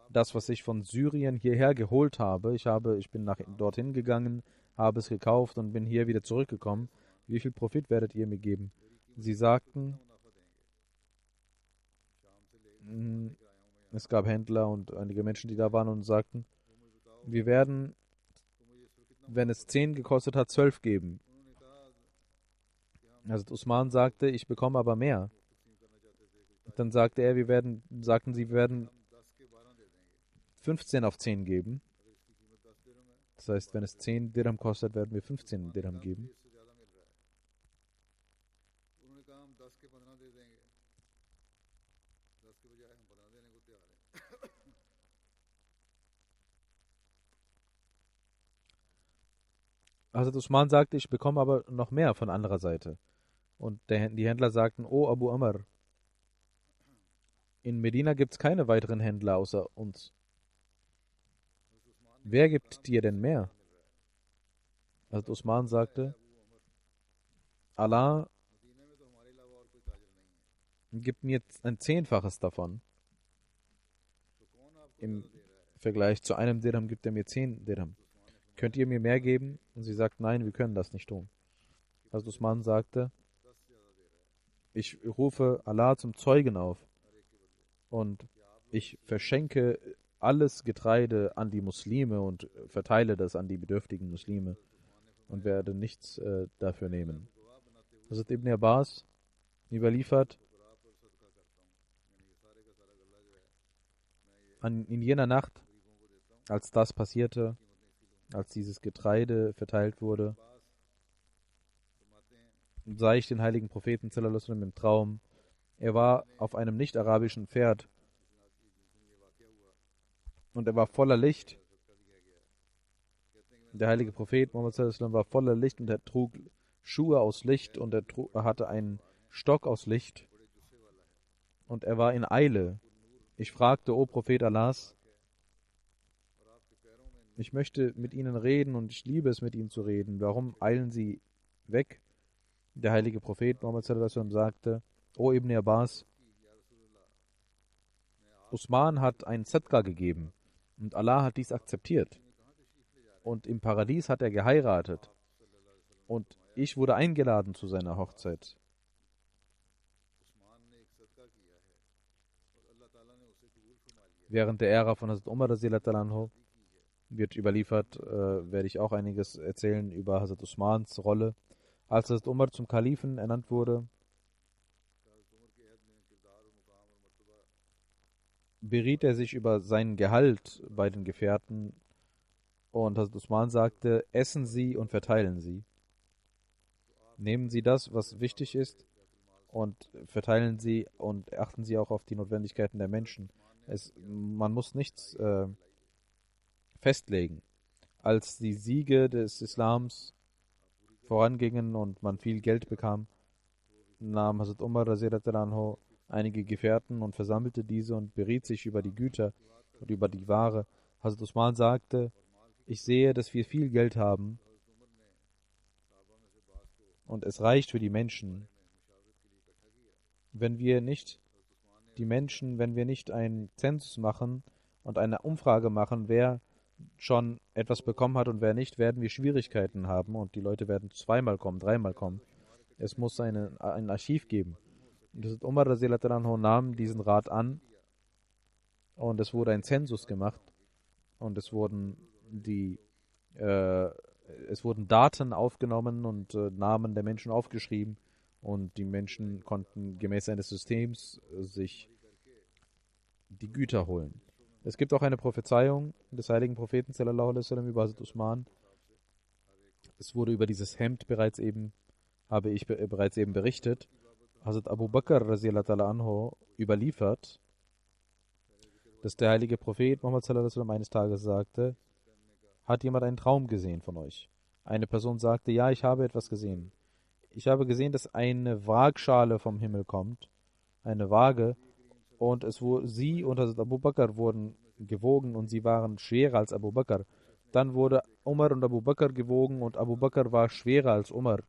Das, was ich von Syrien hierher geholt habe, ich bin dorthin gegangen, habe es gekauft und bin hier wieder zurückgekommen. Wie viel Profit werdet ihr mir geben? Sie sagten, es gab Händler und einige Menschen, die da waren und sagten, wir werden, wenn es 10 gekostet hat, 12 geben. Also Usman sagte, ich bekomme aber mehr. Dann sagte er, wir werden 15 auf 10 geben. Das heißt, wenn es 10 Dirham kostet, werden wir 15 Dirham geben. Also Usman sagte, ich bekomme aber noch mehr von anderer Seite. Und die Händler sagten, oh Abu Amr, in Medina gibt es keine weiteren Händler außer uns. Wer gibt dir denn mehr? Also Usman sagte, Allah gibt mir jetzt ein 10-faches davon. Im Vergleich zu einem Dirham gibt er mir 10 Dirham. Könnt ihr mir mehr geben? Und sie sagt, nein, wir können das nicht tun. Also Usman sagte, ich rufe Allah zum Zeugen auf und ich verschenke alles Getreide an die Muslime und verteile das an die bedürftigen Muslime und werde nichts dafür nehmen. Hazrat Ibn Abbas überliefert, in jener Nacht, als das passierte, als dieses Getreide verteilt wurde, sah ich den heiligen Propheten sallallahu alaihi wasallam im Traum. Er war auf einem nicht-arabischen Pferd und er war voller Licht. Der heilige Prophet Muhammad sallallahu alaihi wasallam war voller Licht und er trug Schuhe aus Licht und er hatte einen Stock aus Licht und er war in Eile. Ich fragte, O Prophet Allahs, ich möchte mit Ihnen reden und ich liebe es, mit Ihnen zu reden. Warum eilen Sie weg? Der heilige Prophet Muhammad sallallahu alaihi wasallam sagte, O Ibn Abbas, Usman hat ein Sadqa gegeben und Allah hat dies akzeptiert. Und im Paradies hat er geheiratet und ich wurde eingeladen zu seiner Hochzeit. Während der Ära von Hazrat Umar radhiyallahu wird überliefert, werde ich auch einiges erzählen über Hazrat Usmans Rolle. Als Hazrat Umar zum Kalifen ernannt wurde, beriet er sich über sein Gehalt bei den Gefährten und Hazrat Usman sagte, essen Sie und verteilen Sie. Nehmen Sie das, was wichtig ist und verteilen Sie und achten Sie auch auf die Notwendigkeiten der Menschen. Man muss nichts festlegen. Als die Siege des Islams vorangingen und man viel Geld bekam, nahm Hazrat Umar radhiyallahu anhu einige Gefährten und versammelte diese und beriet sich über die Güter und über die Ware. Hazrat Usman sagte, ich sehe, dass wir viel Geld haben und es reicht für die Menschen. Wenn wir nicht einen Zensus machen und eine Umfrage machen, wer schon etwas bekommen hat und wer nicht, werden wir Schwierigkeiten haben und die Leute werden zweimal kommen, dreimal kommen. Es muss ein Archiv geben. Und das Umar radhiyallahu anhu nahm diesen Rat an und es wurde ein Zensus gemacht und es wurden Daten aufgenommen und Namen der Menschen aufgeschrieben und die Menschen konnten gemäß eines Systems sich die Güter holen. Es gibt auch eine Prophezeiung des heiligen Propheten sallallahu alaihi wasallam über Hazrat Usman. Es wurde über dieses Hemd habe ich bereits eben berichtet. Hazrat Abu Bakr radhiyallahu anhu überliefert, dass der heilige Prophet Muhammad sallallahu alaihi wasallam eines Tages sagte, hat jemand einen Traum gesehen von euch? Eine Person sagte, ja, ich habe etwas gesehen. Ich habe gesehen, dass eine Waagschale vom Himmel kommt, eine Waage, und sie und Hazrat Abu Bakr wurden gewogen und sie waren schwerer als Abu Bakr. Dann wurde Umar und Abu Bakr gewogen und Abu Bakr war schwerer als Umar.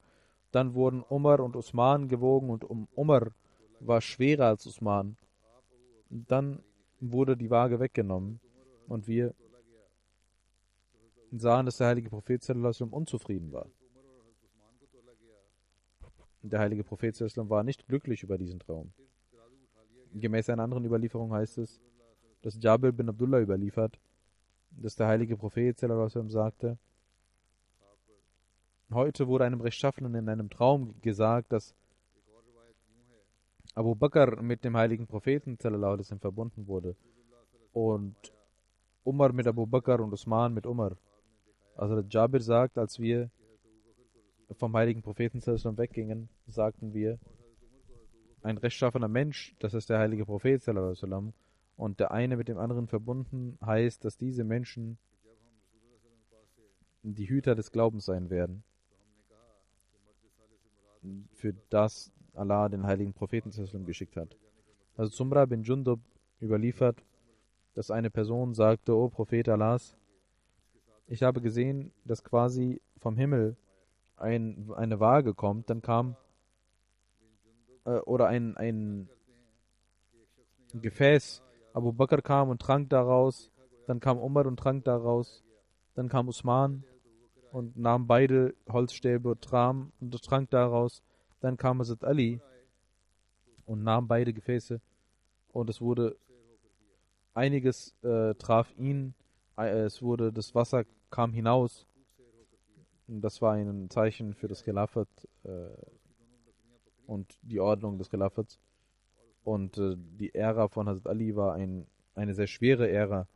Dann wurden Umar und Usman gewogen und Umar war schwerer als Usman. Dann wurde die Waage weggenommen und wir sahen, dass der heilige Prophet sallallahu alaihi wasallam unzufrieden war. Der heilige Prophet sallallahu alaihi wasallam war nicht glücklich über diesen Traum. Gemäß einer anderen Überlieferung heißt es, dass Jabir bin Abdullah überliefert, dass der heilige Prophet sallallahu alaihi wasallam sagte, heute wurde einem Rechtschaffenen in einem Traum gesagt, dass Abu Bakr mit dem heiligen Propheten sallallahu alaihi wasallam verbunden wurde und Umar mit Abu Bakr und Usman mit Umar. Also Jabir sagt, als wir vom heiligen Propheten sallallahu alaihi wasallam weggingen, sagten wir, ein rechtschaffener Mensch, das ist der heilige Prophet sallallahu alaihi wasallam, und der eine mit dem anderen verbunden heißt, dass diese Menschen die Hüter des Glaubens sein werden, für das Allah den heiligen Propheten sallallahu alaihi wasallam geschickt hat. Also Zumra bin Jundub überliefert, dass eine Person sagte, O Prophet Allahs, ich habe gesehen, dass quasi vom Himmel eine Waage kommt, dann kam oder ein Gefäß. Abu Bakr kam und trank daraus Dann kam Umar und trank daraus. Dann kam Usman und nahm beide Holzstäbe und trank daraus. Dann kam Hazrat Ali und nahm beide Gefäße. Und es wurde einiges traf ihn. Das Wasser kam hinaus. Und das war ein Zeichen für das Khilafat und die Ordnung des Khilafats. Und die Ära von Hazrat Ali war eine sehr schwere Ära,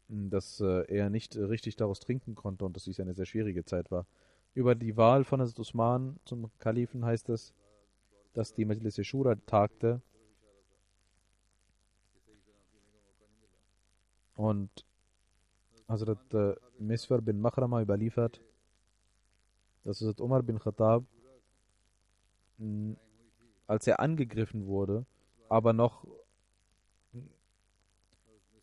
dass er nicht richtig daraus trinken konnte und dass dies eine sehr schwierige Zeit war. Über die Wahl von Hazrat Usman zum Kalifen heißt es, dass die Majlis Shura tagte und Hazrat Miswar bin Makhrama überliefert, dass Hazrat Umar bin Khattab, als er angegriffen wurde, aber noch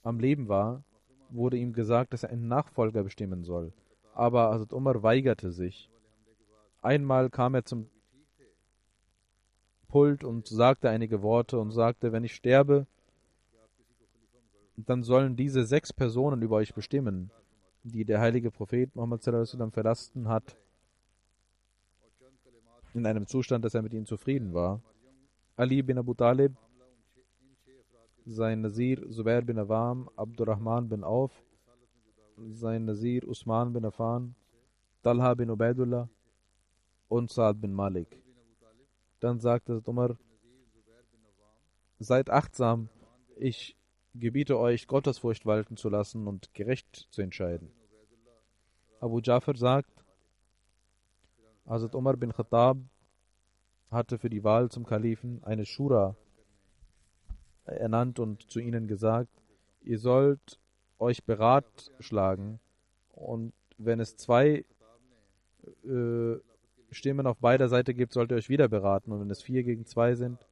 am Leben war, wurde ihm gesagt, dass er einen Nachfolger bestimmen soll. Aber Hazrat Umar weigerte sich. Einmal kam er zum Pult und sagte einige Worte und sagte, wenn ich sterbe, dann sollen diese 6 Personen über euch bestimmen, die der heilige Prophet Muhammad sallallahu alaihi wasallam verlassen hat, in einem Zustand, dass er mit ihnen zufrieden war. Ali bin Abu Talib, sein Nazir Zubair bin Awam, Abdurrahman bin Auf, sein Nazir Usman bin Affan, Talha bin Ubaidullah und Saad bin Malik. Dann sagte Umar, seid achtsam, ich gebiete euch, Gottesfurcht walten zu lassen und gerecht zu entscheiden. Abu Jafar sagt, Hazrat Umar bin Khattab hatte für die Wahl zum Kalifen eine Schura ernannt und zu ihnen gesagt, ihr sollt euch beratschlagen und wenn es 2 Stimmen auf beider Seite gibt, sollt ihr euch wieder beraten und wenn es 4 gegen 2 sind,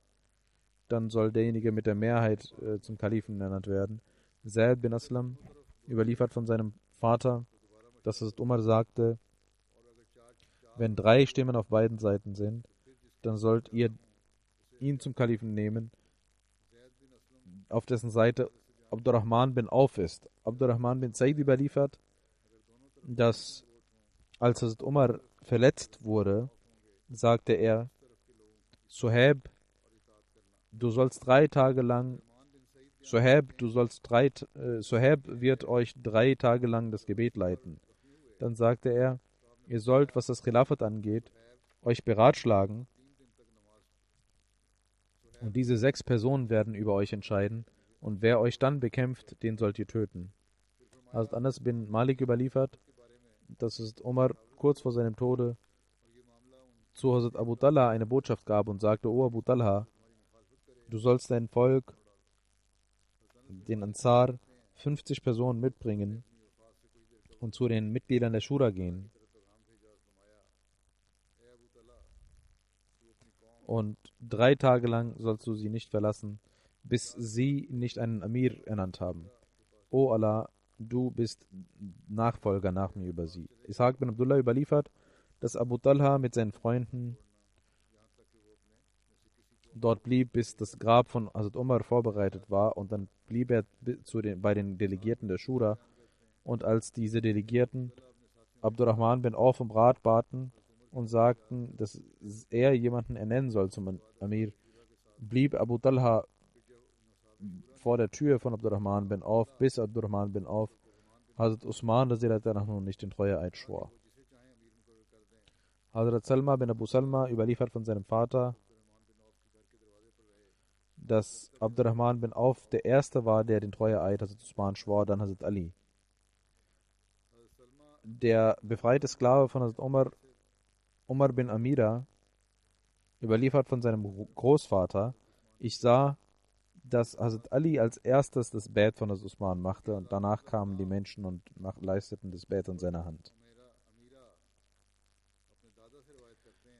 dann soll derjenige mit der Mehrheit zum Kalifen ernannt werden. Zaid bin Aslam überliefert von seinem Vater, dass es Umar sagte, wenn 3 Stimmen auf beiden Seiten sind, dann sollt ihr ihn zum Kalifen nehmen, auf dessen Seite Abdurrahman bin Auf ist. Abdurrahman bin Zaid überliefert, dass als Hazrat Umar verletzt wurde, sagte er, Suhaib, du sollst 3 Tage lang, Suhaib wird euch 3 Tage lang das Gebet leiten. Dann sagte er, ihr sollt, was das Khilafat angeht, euch beratschlagen und diese 6 Personen werden über euch entscheiden und wer euch dann bekämpft, den sollt ihr töten. Hazrat Anas bin Malik überliefert, dass es Umar kurz vor seinem Tode zu Hazrat Abu Talha eine Botschaft gab und sagte, O Abu Talha, du sollst dein Volk, den Ansar, 50 Personen mitbringen und zu den Mitgliedern der Schura gehen. Und 3 Tage lang sollst du sie nicht verlassen, bis sie nicht einen Amir ernannt haben. O Allah, du bist Nachfolger nach mir über sie. Ishaq bin Abdullah überliefert, dass Abu Talha mit seinen Freunden dort blieb, bis das Grab von Hazrat Umar vorbereitet war und dann blieb er bei den Delegierten der Schura und als diese Delegierten Abdurrahman bin Auf um Rat baten und sagten, dass er jemanden ernennen soll zum Amir, blieb Abu Talha vor der Tür von Abdurrahman bin Auf, bis Abdurrahman bin Auf Hazrat Usman noch nicht den Treueeid schwor. Hazrat Salma bin Abu Salma überliefert von seinem Vater, dass Abdurrahman bin Auf der Erste war, der den Treueeid Hazrat Usman schwor, dann Hazrat Ali. Der befreite Sklave von Hazrat Umar bin Amira, überliefert von seinem Großvater, ich sah, dass Hazrat Ali als erstes das Bett von Hazrat Usman machte und danach kamen die Menschen und leisteten das Bett an seiner Hand.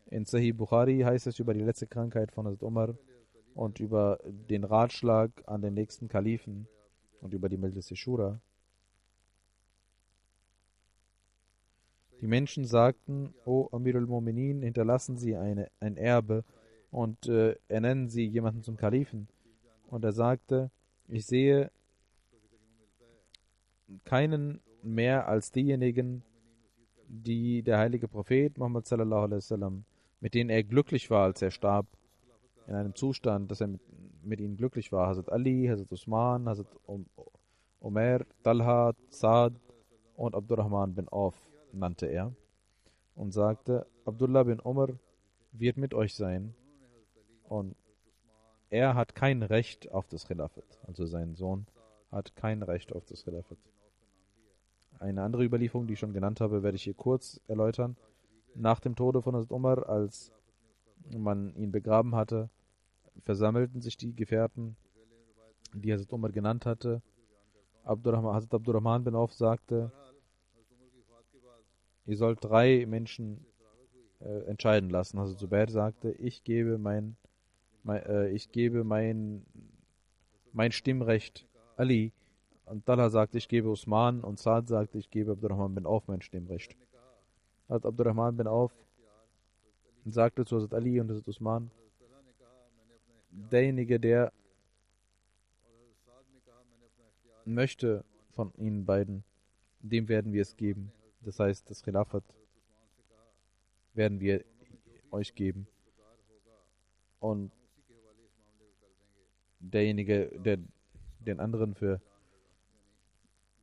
In Sahih Bukhari heißt es über die letzte Krankheit von Hazrat Umar und über den Ratschlag an den nächsten Kalifen und über die Majlis Shura. Die Menschen sagten, O Amir al-Mu'minin, hinterlassen Sie ein Erbe und ernennen Sie jemanden zum Kalifen. Und er sagte, ich sehe, keinen mehr als diejenigen, die der heilige Prophet Muhammad sallallahu alaihi wasallam, mit denen er glücklich war, als er starb, in einem Zustand, dass er mit ihnen glücklich war. Hazrat Ali, Hazrat Usman, Hazrat Umar, Talha, Saad und Abdurrahman bin Auf nannte er und sagte, Abdullah bin Umar wird mit euch sein und er hat kein Recht auf das Khilafat. Also sein Sohn hat kein Recht auf das Khilafat. Eine andere Überlieferung, die ich schon genannt habe, werde ich hier kurz erläutern. Nach dem Tode von Hazrat Umar, als man ihn begraben hatte, versammelten sich die Gefährten, die Hazrat Umar genannt hatte. Hazrat Abdurrahman bin Auf sagte, ihr sollt 3 Menschen entscheiden lassen. Hazrat Zubair sagte, ich gebe mein Stimmrecht Ali. Und Talha sagte, ich gebe Usman. Und Saad sagte, ich gebe Abdurrahman bin Auf mein Stimmrecht. Hazrat Abdurrahman bin Auf sagte zu Hazrat Ali und Hazrat Usman, derjenige, der möchte von ihnen beiden, dem werden wir es geben. Das heißt, das Khilafat werden wir euch geben. Und derjenige, der den anderen für...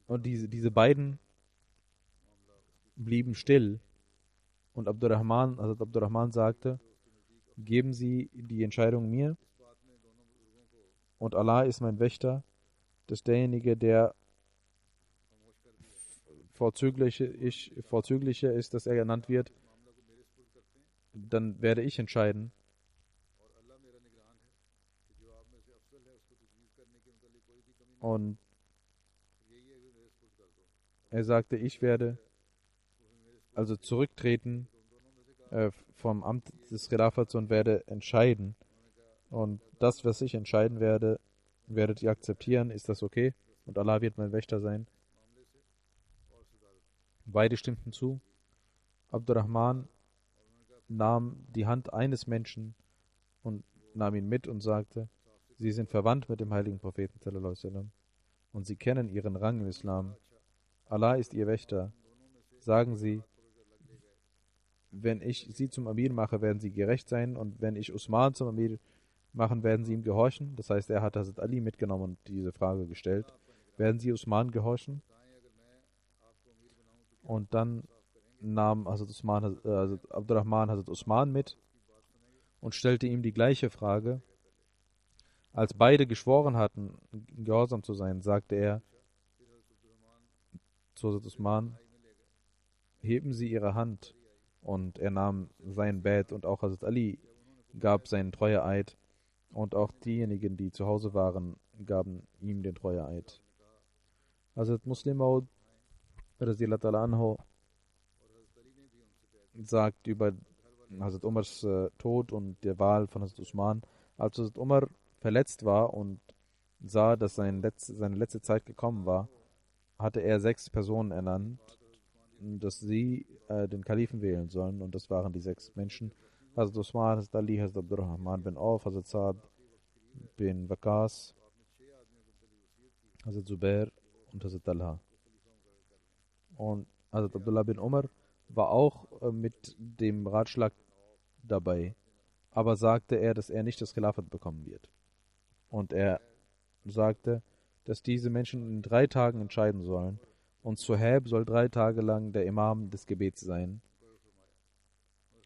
Und diese beiden blieben still. Und Hazrat Abdurrahman sagte, geben Sie die Entscheidung mir. Und Allah ist mein Wächter, dass derjenige, der vorzüglicher ist, dass er genannt wird, dann werde ich entscheiden. Und er sagte, ich werde also zurücktreten vom Amt des Khilafats und werde entscheiden. Und das, was ich entscheiden werde, werdet ihr akzeptieren. Ist das okay? Und Allah wird mein Wächter sein. Beide stimmten zu. Abdurrahman nahm die Hand eines Menschen und nahm ihn mit und sagte, sie sind verwandt mit dem heiligen Propheten sallallahu alaihi wasallam und sie kennen ihren Rang im Islam. Allah ist ihr Wächter. Sagen sie, wenn ich sie zum Amir mache, werden sie gerecht sein und wenn ich Usman zum Amir machen, werden sie ihm gehorchen. Das heißt, er hat Hazrat Ali mitgenommen und diese Frage gestellt. Werden sie Usman gehorchen? Und dann nahm Abdurrahman Hazrat Usman mit und stellte ihm die gleiche Frage. Als beide geschworen hatten, gehorsam zu sein, sagte er zu Hazrat Usman, heben Sie Ihre Hand. Und er nahm sein Bett und auch Hazrat Ali gab seinen Treueeid und auch diejenigen, die zu Hause waren, gaben ihm den Treueeid. Hazrat Muslim Maud anhu sagt über Hazrat Umars Tod und der Wahl von Hazrat Usman, als Hazrat Umar verletzt war und sah, dass seine letzte Zeit gekommen war, hatte er 6 Personen ernannt, dass sie den Kalifen wählen sollen. Und das waren die 6 Menschen. Hazrat Usman, Hazrat Ali, Hazrat Abdurrahman bin Auf, Hazrat Saad bin Waqas, Hazrat Zubair und Hazrat Talha. Und Hazrat Abdullah bin Umar war auch mit dem Ratschlag dabei, aber sagte er, dass er nicht das Khilafat bekommen wird. Und er sagte, dass diese Menschen in 3 Tagen entscheiden sollen. Und Suhaib soll 3 Tage lang der Imam des Gebets sein.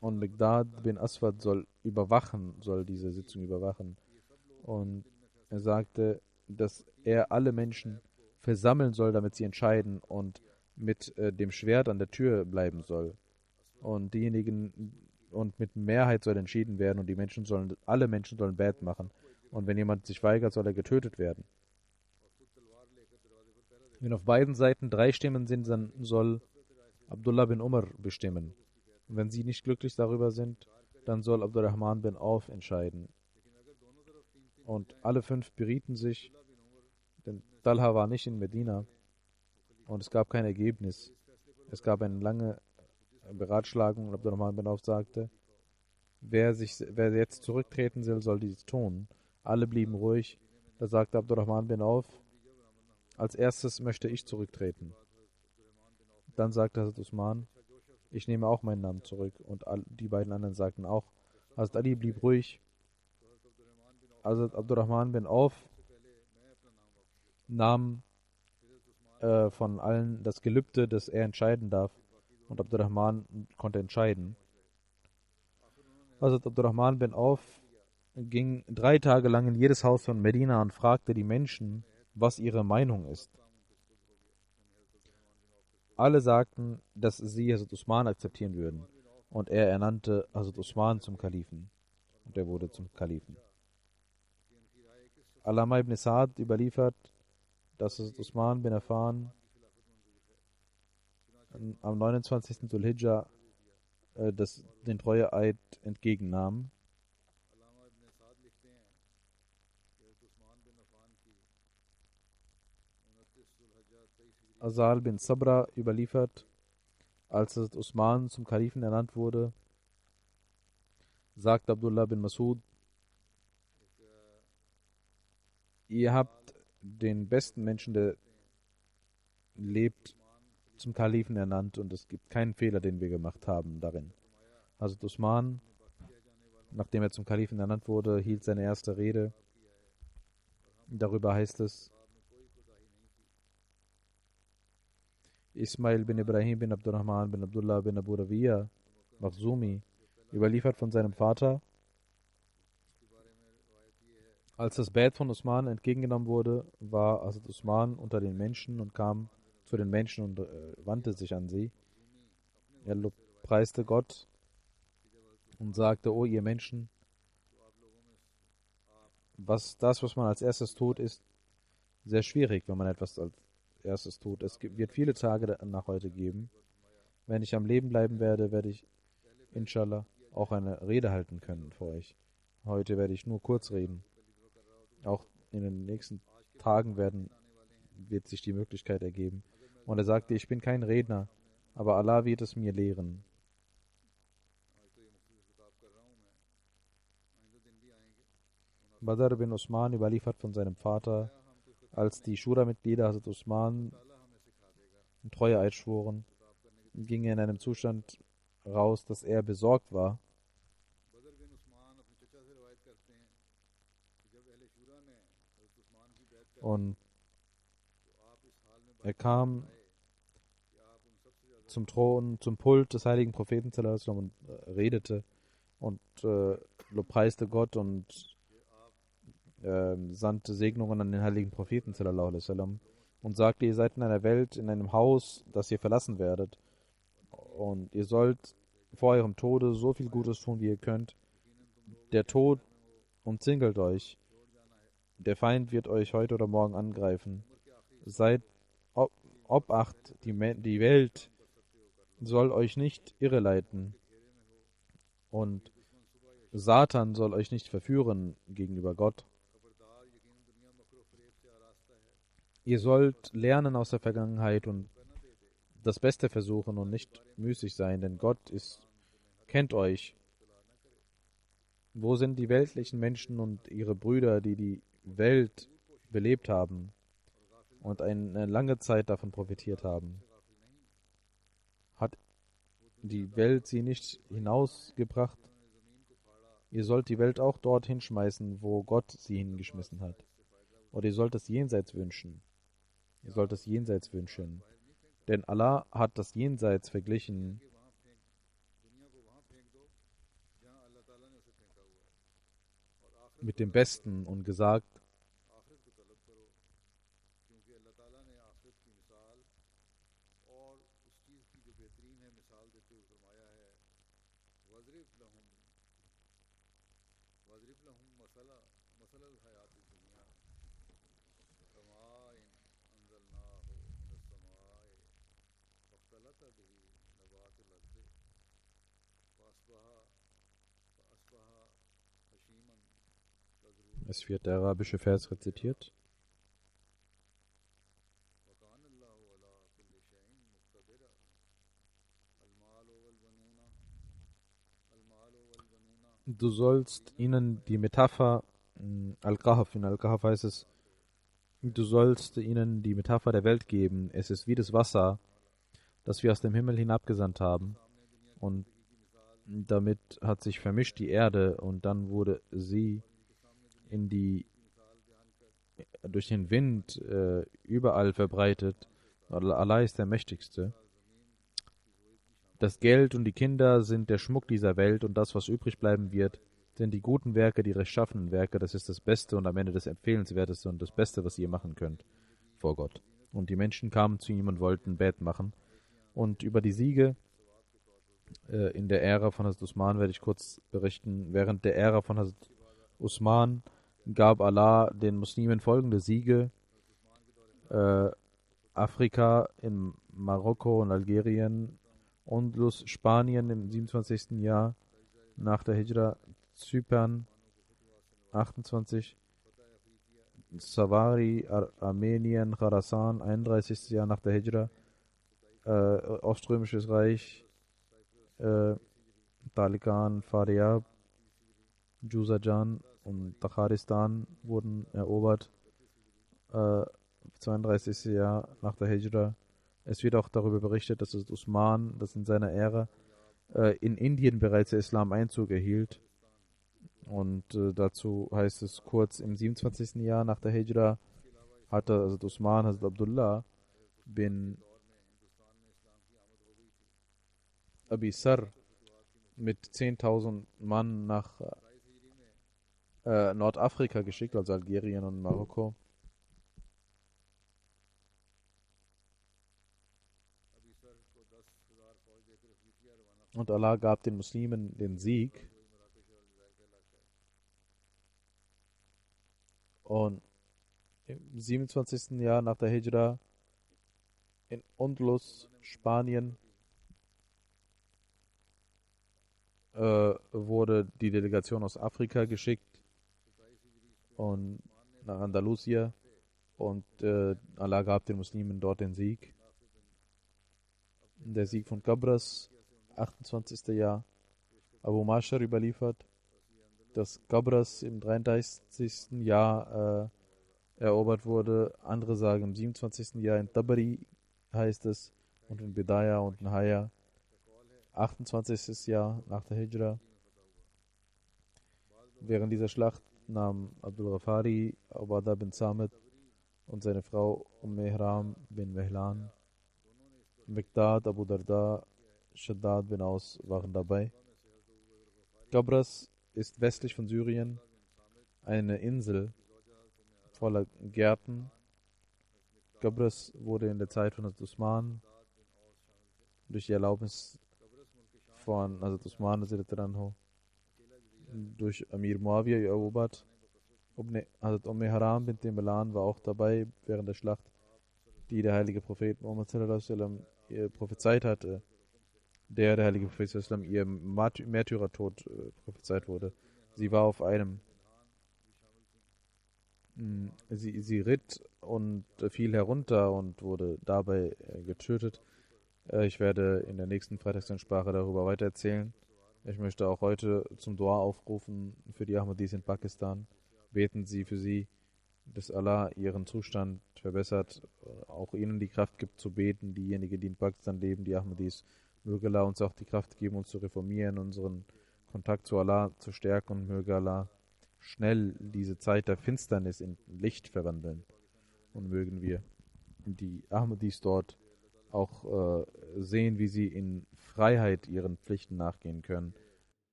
Und Miqdad bin Aswad soll diese Sitzung überwachen. Und er sagte, dass er alle Menschen versammeln soll, damit sie entscheiden und mit dem Schwert an der Tür bleiben soll. Und mit Mehrheit soll entschieden werden und alle Menschen sollen Bait machen. Und wenn jemand sich weigert, soll er getötet werden. Wenn auf beiden Seiten 3 Stimmen sind, dann soll Abdullah bin Umar bestimmen. Und wenn sie nicht glücklich darüber sind, dann soll Abdurrahman bin Auf entscheiden. Und alle 5 berieten sich, denn Talha war nicht in Medina und es gab kein Ergebnis. Es gab eine lange Beratschlagung und Abdurrahman bin Auf sagte, wer jetzt zurücktreten will, soll dies tun. Alle blieben ruhig. Da sagte Abdurrahman bin Auf, Als erstes möchte ich zurücktreten. Dann sagte Hazrat Usman, ich nehme auch meinen Namen zurück. Und die beiden anderen sagten auch. Hazrat Ali blieb ruhig. Hazrat Abdurrahman bin Auf nahm von allen das Gelübde, dass er entscheiden darf. Und Abdurrahman konnte entscheiden. Hazrat Abdurrahman bin Auf ging 3 Tage lang in jedes Haus von Medina und fragte die Menschen, was ihre Meinung ist. Alle sagten, dass sie Hazrat Usman akzeptieren würden. Und er ernannte Hazrat Usman zum Kalifen. Und er wurde zum Kalifen. Allama ibn Sa'd überliefert, dass Hazrat Usman bin Affan am 29. Dhul-Hijjah den Treueeid entgegennahm. Asal bin Sabra überliefert, als Hazrat Usman zum Kalifen ernannt wurde, sagt Abdullah bin Masud, ihr habt den besten Menschen, der lebt, zum Kalifen ernannt und es gibt keinen Fehler, den wir gemacht haben darin. Hazrat Usman, nachdem er zum Kalifen ernannt wurde, hielt seine erste Rede. Darüber heißt es, Ismail bin Ibrahim bin Abdurrahman bin Abdullah bin Abu Rabi'a Makhzumi überliefert von seinem Vater, als das Bett von Usman entgegengenommen wurde, war Hazrat Usman unter den Menschen und kam zu den Menschen und wandte sich an sie. Er preiste Gott und sagte, o ihr Menschen, was man als erstes tut, ist sehr schwierig, wenn man etwas als erstes tut. Es wird viele Tage nach heute geben. Wenn ich am Leben bleiben werde, werde ich inshallah auch eine Rede halten können für euch. Heute werde ich nur kurz reden. Auch in den nächsten Tagen wird sich die Möglichkeit ergeben. Und er sagte, ich bin kein Redner, aber Allah wird es mir lehren. Badr bin Usman überliefert von seinem Vater, als die Schura-Mitglieder Hazrat Usman Treueeid schworen, ging er in einem Zustand raus, dass er besorgt war. Und er kam zum Thron, zum Pult des heiligen Propheten und redete und lobpreiste Gott und sandte Segnungen an den heiligen Propheten und sagte, ihr seid in einer Welt, in einem Haus, das ihr verlassen werdet und ihr sollt vor eurem Tode so viel Gutes tun, wie ihr könnt. Der Tod umzingelt euch. Der Feind wird euch heute oder morgen angreifen. Seid Obacht, die Welt soll euch nicht irreleiten und Satan soll euch nicht verführen gegenüber Gott. Ihr sollt lernen aus der Vergangenheit und das Beste versuchen und nicht müßig sein, denn Gott kennt euch. Wo sind die weltlichen Menschen und ihre Brüder, die die Welt belebt haben und eine lange Zeit davon profitiert haben? Hat die Welt sie nicht hinausgebracht? Ihr sollt die Welt auch dorthin schmeißen, wo Gott sie hingeschmissen hat. Oder ihr sollt das Jenseits wünschen. Ihr sollt das Jenseits wünschen. Denn Allah hat das Jenseits verglichen mit dem Besten und gesagt, es wird der arabische Vers rezitiert. Du sollst ihnen die Metapher Al-Kahf, in Al-Kahf heißt es, Du sollst ihnen die Metapher der Welt geben. Es ist wie das Wasser, das wir aus dem Himmel hinabgesandt haben. Und damit hat sich vermischt die Erde und dann wurde sie in die, durch den Wind überall verbreitet. Allah ist der Mächtigste. Das Geld und die Kinder sind der Schmuck dieser Welt und das, was übrig bleiben wird, sind die guten Werke, die rechtschaffenen Werke. Das ist das Beste und am Ende das Empfehlenswerteste und das Beste, was ihr machen könnt vor Gott. Und die Menschen kamen zu ihm und wollten Bett machen. Und über die Siege in der Ära von Hazrat Usman werde ich kurz berichten. Während der Ära von Hazrat Usman gab Allah den Muslimen folgende Siege. Afrika, in Marokko und Algerien, Andalus, Spanien im 27. Jahr nach der Hijra, Zypern 28, Savari, Armenien, Khorasan 31. Jahr nach der Hijra, Oströmisches Reich, Talikan, Faryab, Juzajan und Takharistan wurden erobert. 32. Jahr nach der Hijra. Es wird auch darüber berichtet, dass es Usman, das in seiner Ära in Indien bereits der Islam Einzug erhielt. Und dazu heißt es kurz, im 27. Jahr nach der Hijra hatte Hazrat Usman, Hazrat Abdullah bin Abi Sar mit 10.000 Mann nach Nordafrika geschickt, also Algerien und Marokko. Und Allah gab den Muslimen den Sieg. Und im 27. Jahr nach der Hijra in Andalus, Spanien, wurde die Delegation aus Afrika geschickt und nach Andalusia. Und Allah gab den Muslimen dort den Sieg. Der Sieg von Qabras, 28. Jahr. Abu Mashar überliefert, dass Qabras im 33. Jahr erobert wurde. Andere sagen im 27. Jahr. In Tabari heißt es und in Bidaya und in Haya 28. Jahr nach der Hijra. Während dieser Schlacht nahm Abdul Ghafari, Ubadah bin Samit und seine Frau Ihram bin Mehlan, Miqdad, Abu Darda, Shaddad bin Aus waren dabei. Qabras ist westlich von Syrien eine Insel voller Gärten. Qabras wurde in der Zeit von Hazrat Usman durch die Erlaubnis von Hazrat Usman durch Amir Muawiyah erobert. Hazrat Ihram bin Melan war auch dabei während der Schlacht, die der heilige Prophet Muhammad prophezeit hatte, der heilige Prophet ihr Märtyrertod prophezeit wurde. Sie war auf einem Sie ritt und fiel herunter und wurde dabei getötet. Ich werde in der nächsten Freitagsansprache darüber weitererzählen. Ich möchte auch heute zum Dua aufrufen für die Ahmadis in Pakistan. Beten Sie für sie, dass Allah ihren Zustand verbessert, auch ihnen die Kraft gibt zu beten, diejenigen, die in Pakistan leben, die Ahmadis. Möge Allah uns auch die Kraft geben, uns zu reformieren, unseren Kontakt zu Allah zu stärken und möge Allah schnell diese Zeit der Finsternis in Licht verwandeln. Und mögen wir die Ahmadis dort auch sehen, wie sie in Freiheit ihren Pflichten nachgehen können.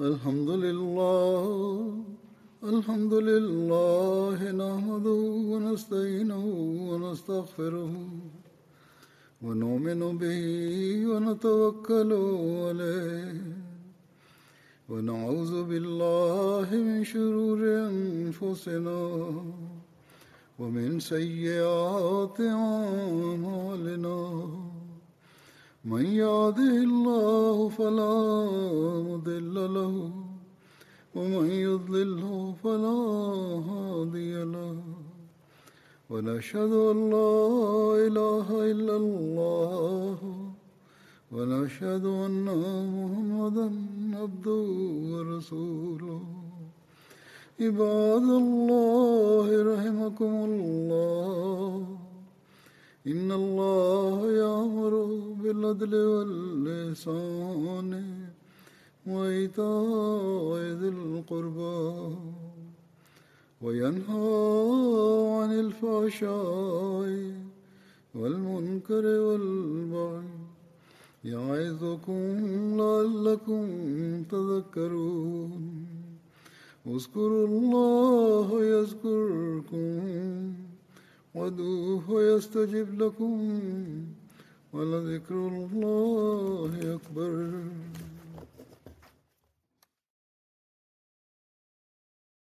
الحمد لله نحمده ونستعينه ونستغفره ونؤمن به ونتوكل عليه ونعوذ بالله من شرور أنفسنا ومن سيئات أعمالنا من يهده الله فلا مضل له ومن يضلله فلا هادي له ونشهد أن لا إله إلا الله ونشهد أن محمدا عبده ورسوله عباد الله رحمكم الله إن الله يأمر بالعدل والإحسان وإيتاء ذي القربى وينهى عن الفحشاء والمنكر والبغي يعظكم لعلكم تذكرون اذكروا الله يذكركم وادعوه يستجب لكم ولذكر الله أكبر